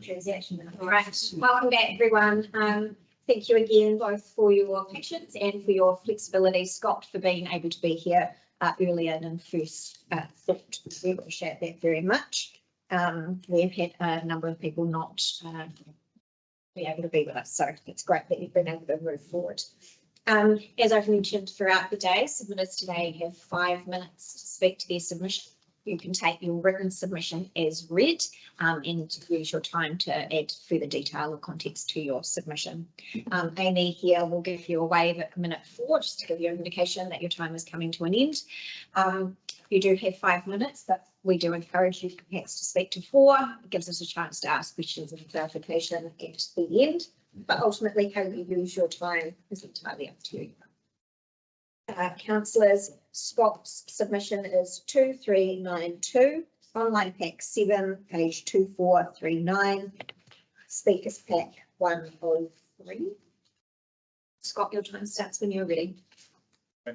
transaction. All right, welcome back everyone. Thank you again both for your patience and for your flexibility, Scott, for being able to be here earlier than first thought. We appreciate that very much. We've had a number of people not be able to be with us, so it's great that you've been able to move forward. As I've mentioned throughout the day, submitters today have 5 minutes to speak to their submission. You can take your written submission as read and use your time to add further detail or context to your submission. Amy here will give you a wave at 1:04 just to give you an indication that your time is coming to an end. You do have 5 minutes, but we do encourage you perhaps to speak to 4. It gives us a chance to ask questions and clarification at the end. But ultimately, how you use your time is entirely up to you. Councillors, Scott's submission is 2392, online pack 7, page 2439, speakers pack 103. Scott, your time starts when you're ready. Kia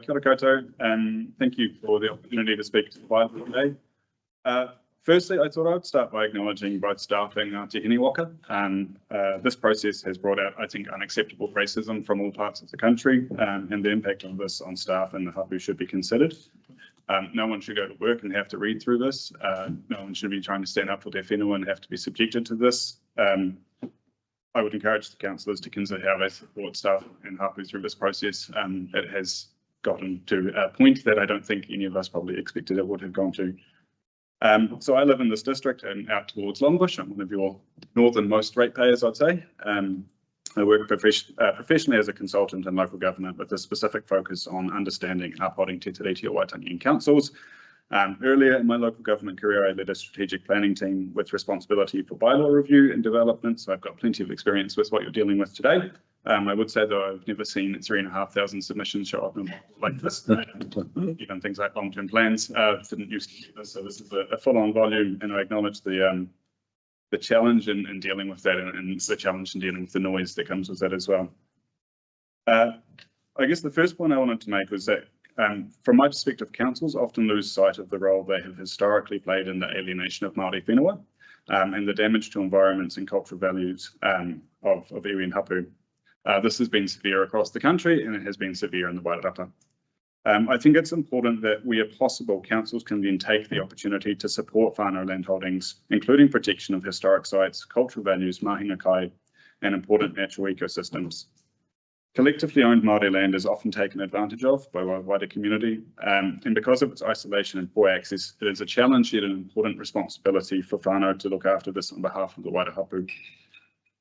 ora koutou, and thank you for the opportunity to speak to the Bylaw today. Firstly, I thought I would start by acknowledging both staff and Ngāti Hiniwaka. This process has brought out, I think, unacceptable racism from all parts of the country, and the impact of this on staff and the hapu should be considered. No one should go to work and have to read through this. No one should be trying to stand up for their whenua and have to be subjected to this. I would encourage the councillors to consider how they support staff and hapu through this process. It has gotten to a point that I don't think any of us probably expected it would have gone to. So I live in this district and out towards Longbush. I'm one of your northernmost ratepayers, I'd say. I work professionally as a consultant in local government with a specific focus on understanding and upholding Te Tiriti o Waitangi in councils. Earlier in my local government career, I led a strategic planning team with responsibility for bylaw review and development, so I've got plenty of experience with what you're dealing with today. I would say, though, I've never seen 3,500 submissions show up like this. Even things like long-term plans didn't used to do this, so this is a full-on volume, and I acknowledge the challenge in dealing with that, and the challenge in dealing with the noise that comes with that as well. I guess the first point I wanted to make was that from my perspective, councils often lose sight of the role they have historically played in the alienation of Māori whenua and the damage to environments and cultural values of iwi and hapu. This has been severe across the country and it has been severe in the Wairarapa. I think it's important that where possible, councils can then take the opportunity to support whānau land holdings, including protection of historic sites, cultural values, mahinga kai, and important natural ecosystems. Collectively owned Māori land is often taken advantage of by the wider community, and because of its isolation and poor access, it is a challenge yet an important responsibility for whānau to look after this on behalf of the wider hapu.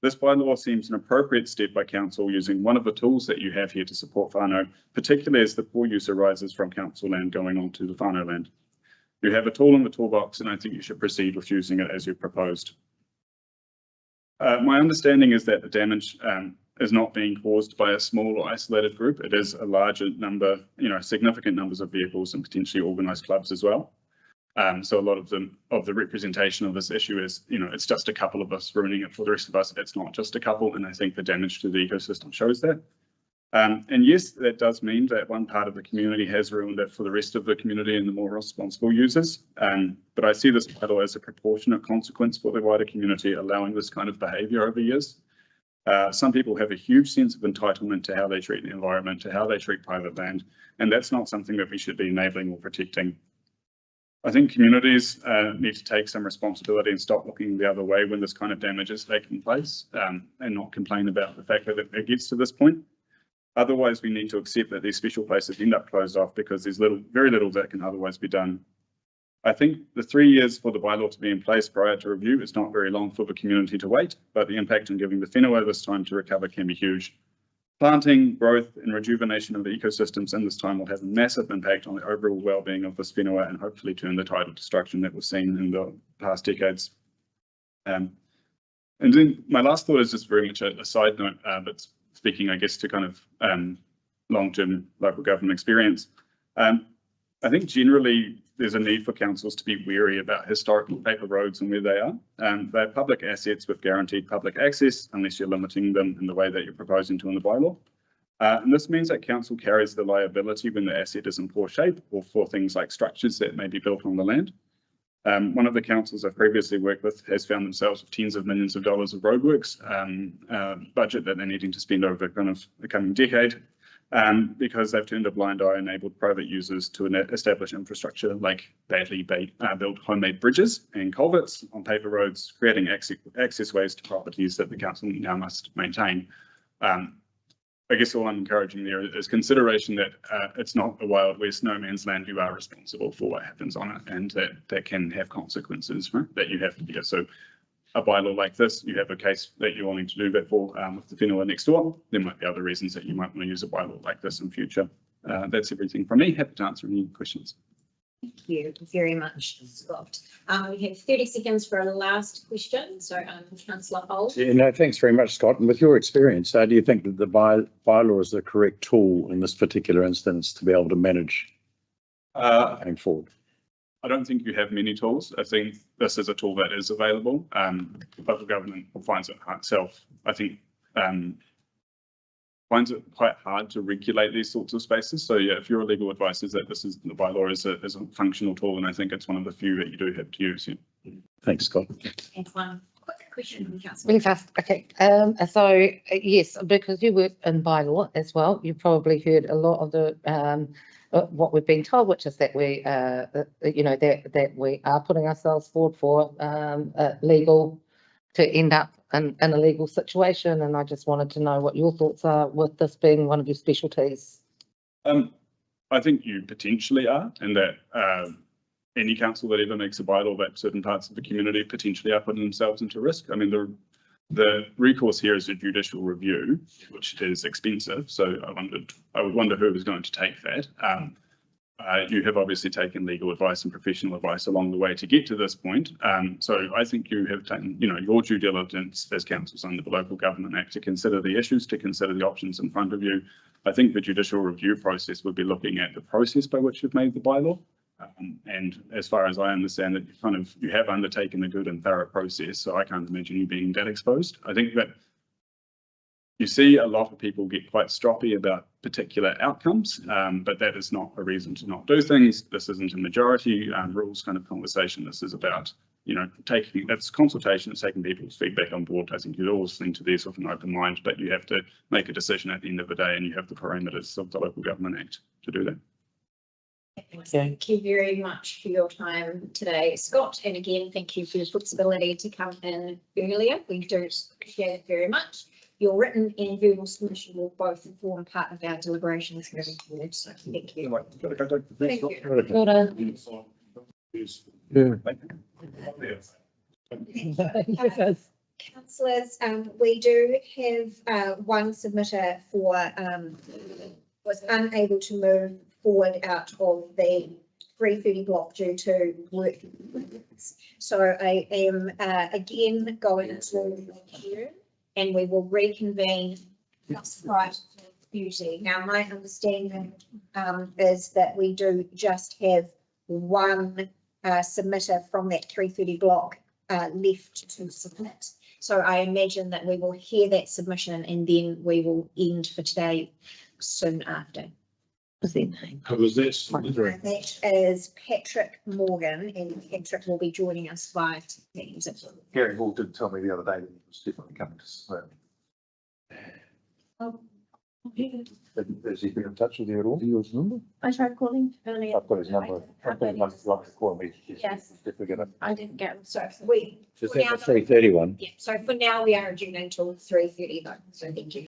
This bylaw seems an appropriate step by council using one of the tools that you have here to support whānau, particularly as the poor use arises from council land going on to the whānau land. You have a tool in the toolbox, and I think you should proceed with using it as you proposed. My understanding is that the damage is not being caused by a small or isolated group. It is a larger number, significant numbers of vehicles and potentially organised clubs as well. So a lot of the representation of this issue is, it's just a couple of us ruining it for the rest of us. It's not just a couple, and I think the damage to the ecosystem shows that. And yes, that does mean that one part of the community has ruined it for the rest of the community and the more responsible users. But I see this bylaw as a proportionate consequence for the wider community allowing this kind of behaviour over years. Some people have a huge sense of entitlement to how they treat the environment, to how they treat private land, and that's not something that we should be enabling or protecting. I think communities need to take some responsibility and stop looking the other way when this kind of damage is taking place, and not complain about the fact that it gets to this point. Otherwise, we need to accept that these special places end up closed off because there's very little that can otherwise be done. I think the 3 years for the bylaw to be in place prior to review is not very long for the community to wait, but the impact on giving the whenua this time to recover can be huge. Planting, growth and rejuvenation of the ecosystems in this time will have a massive impact on the overall well-being of this whenua and hopefully turn the tide of destruction that we've seen in the past decades. And then my last thought is just very much a side note, but speaking, I guess, to kind of long-term local government experience. I think generally there's a need for councils to be wary about historical paper roads and where they are. They're public assets with guaranteed public access, unless you're limiting them in the way that you're proposing to in the bylaw. And this means that council carries the liability when the asset is in poor shape or for things like structures that may be built on the land. One of the councils I've previously worked with has found themselves with tens of millions of dollars of roadworks budget that they're needing to spend over kind of the coming decade, because they've turned a blind eye and enabled private users to establish infrastructure like badly built homemade bridges and culverts on paper roads, creating access ways to properties that the council now must maintain. I guess all I'm encouraging there is consideration that it's not a Wild West, no man's land. You are responsible for what happens on it, and that can have consequences, right, that you have to be. So a bylaw like this, you have a case that you're wanting to do that for with the whenua next door. There might be other reasons that you might want to use a bylaw like this in future. That's everything from me. Happy to answer any questions. Thank you very much, Scott. We have 30 seconds for a last question. So, Councillor Hull. Yeah, no, thanks very much, Scott. And with your experience, do you think that the bylaw is the correct tool in this particular instance to be able to manage going forward? I don't think you have many tools. I think this is a tool that is available. Local government finds it itself, I think, finds it quite hard to regulate these sorts of spaces. So yeah, if your legal advice is that this is the bylaw is a functional tool, and I think it's one of the few that you do have to use. Yeah. Thanks, Scott. And one quick question, Councillor. Really fast. Okay. So yes, because you work in bylaw as well, you've probably heard a lot of the what we've been told, which is that we, you know, that we are putting ourselves forward for legal to end up in a legal situation. And I just wanted to know what your thoughts are with this being one of your specialties. I think you potentially are, and that any council that ever makes a bylaw that certain parts of the community potentially are putting themselves into risk. I mean, the recourse here is a judicial review, which is expensive. So I would wonder who was going to take that. You have obviously taken legal advice and professional advice along the way to get to this point. So I think you have taken, you know, your due diligence as councils under the Local Government Act to consider the issues, to consider the options in front of you. I think the judicial review process would be looking at the process by which you've made the bylaw. And as far as I understand it, you have undertaken a good and thorough process. So I can't imagine you being that exposed. I think that you see a lot of people get quite stroppy about particular outcomes, but that is not a reason to not do things. This isn't a majority rules kind of conversation. This is about, you know, that's consultation, it's taking people's feedback on board. I think you'd always think to these with an open mind, but you have to make a decision at the end of the day, and you have the parameters of the Local Government Act to do that. Thank you very much for your time today, Scott. And again, thank you for your flexibility to come in earlier. We do appreciate it very much. Your written and verbal submission will both form part of our deliberations moving forward. So thank you. Thank you. Well done. Councillors, we do have one submitter for was unable to move forward out of the 330 block due to work. So I am again going to the queue, and we will reconvene just prior to beauty. Now, my understanding is that we do just have one submitter from that 330 block left to submit. So I imagine that we will hear that submission and then we will end for today soon after. What's their name? Who was this? That is Patrick Morgan, and Patrick will be joining us via Teams. Gary Hall did tell me the other day that he was definitely coming to swim. Oh, Has he been in touch with you at all? Do you his number? I tried calling earlier. I've got his number. I've got his number. If you want to call me. Yes. Definitely gonna. I didn't get him. so we. Is for that now- the 331? Yeah, so for now we are adjourned until 3:30 though, so thank you.